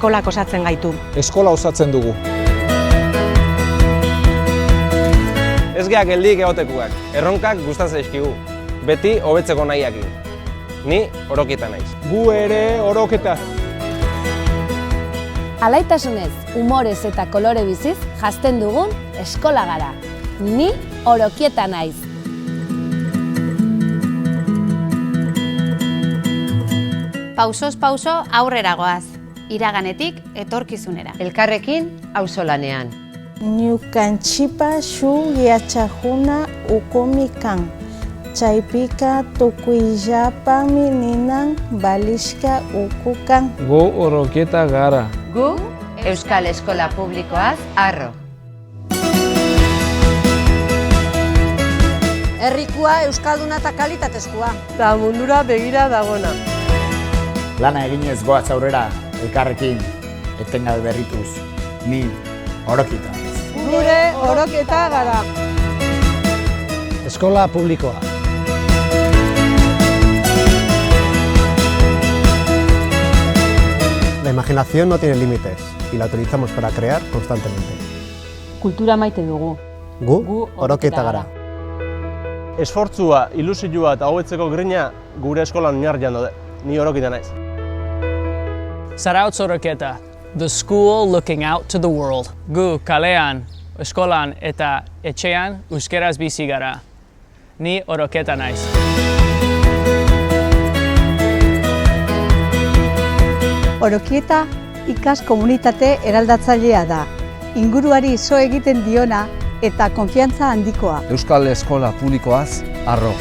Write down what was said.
eskolak osatzen gaitu. Eskola osatzen dugu. Ez geak geldik egotekuak, erronkak gustan zaizkigu, beti hobetzeko nahiakin. Ni Orokieta naiz. Gu ere Oroketa. Alaitasunez, humorez eta kolore biziz jazten dugun eskola gara. Ni Orokieta naiz. Pausoz pauso aurrera goaz, iraganetik etorkizunera. Elkarrekin auzolanean. Ñukanchipa shuk yachajuna ukumikan. Chaypika tukuyllapami ninan balishka ukukan. Gu Orokieta gara. Gu Euskal Eskola Publikoaz harro. Herrikua euskalduna eta kalitatezkoa. Ta mundura begira dagona. Lana eginez goaz aurrera, elkarrekin, etengabe berrituz, ni Orokieta. Gure Orokieta gara. Eskola publikoa. La imaginación no tiene límites y la utilizamos para crear constantemente. Kultura maite dugu. Gu Orokieta gara. Esfortzua, ilusioa eta hobetzeko grina gure eskolan oinarrian daude. Ni Orokieta naiz. Zarautz Orokieta, the school looking out to the world. Gu kalean, eskolan eta etxean euskeraz bizi gara. Ni Orokieta naiz. Orokieta ikas komunitate eraldatzailea da. Inguruari zo egiten diona eta konfiantza handikoa. Euskal Eskola Publikoaz harro.